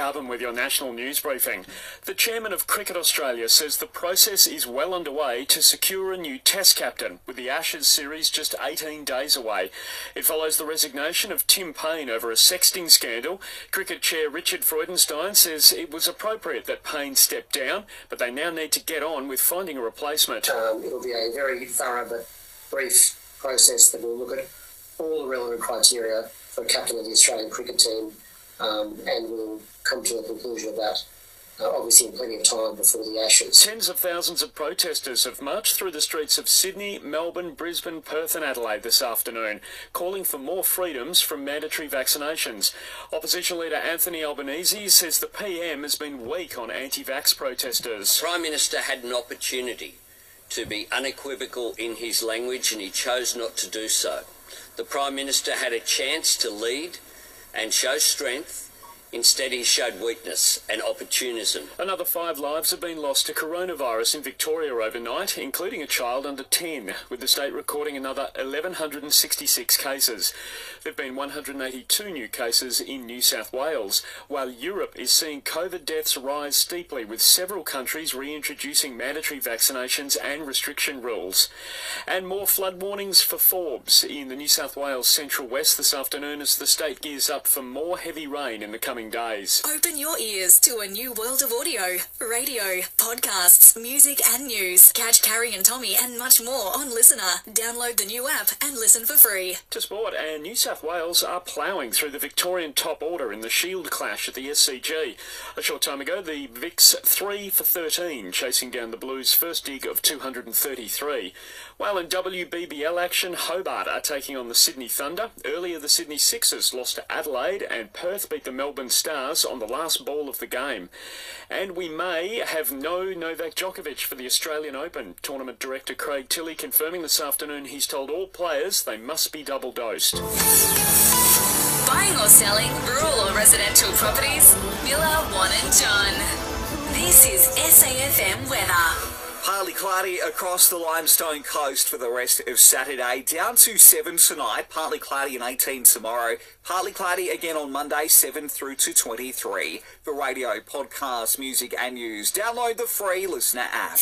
Carven with your national news briefing. The chairman of Cricket Australia says the process is well underway to secure a new Test captain, with the Ashes series just 18 days away. It follows the resignation of Tim Paine over a sexting scandal. Cricket chair Richard Freudenstein says it was appropriate that Paine stepped down, but they now need to get on with finding a replacement. It'll be a very thorough but brief process that will look at all the relevant criteria for captain of the Australian cricket team, and we'll come to a conclusion of that, obviously in plenty of time before the Ashes. Tens of thousands of protesters have marched through the streets of Sydney, Melbourne, Brisbane, Perth and Adelaide this afternoon, calling for more freedoms from mandatory vaccinations. Opposition leader Anthony Albanese says the PM has been weak on anti-vax protesters. The Prime Minister had an opportunity to be unequivocal in his language and he chose not to do so. The Prime Minister had a chance to lead and show strength. Instead, he showed weakness and opportunism. Another 5 lives have been lost to coronavirus in Victoria overnight, including a child under 10, with the state recording another 1,166 cases. There have been 182 new cases in New South Wales, while Europe is seeing COVID deaths rise steeply, with several countries reintroducing mandatory vaccinations and restriction rules. And more flood warnings for Forbes in the New South Wales Central West this afternoon as the state gears up for more heavy rain in the coming days. Open your ears to a new world of audio, radio, podcasts, music and news. Catch Carrie and Tommy and much more on Listener. Download the new app and listen for free. To sport, and New South Wales are ploughing through the Victorian top order in the Shield clash at the SCG. A short time ago, the Vics 3 for 13, chasing down the Blues' first dig of 233. While in WBBL action, Hobart are taking on the Sydney Thunder. Earlier, the Sydney Sixers lost to Adelaide and Perth beat the Melbourne Stars on the last ball of the game. And we may have no Novak Djokovic for the Australian Open. Tournament director Craig Tilley confirming this afternoon he's told all players they must be double dosed. Buying or selling, rural or residential properties? Miller, Wan and John. This is SAFM weather. Partly cloudy across the Limestone coast for the rest of Saturday, down to 7 tonight, partly cloudy and 18 tomorrow, partly cloudy again on Monday, 7 through to 23. For radio, podcasts, music and news, download the free Listener app.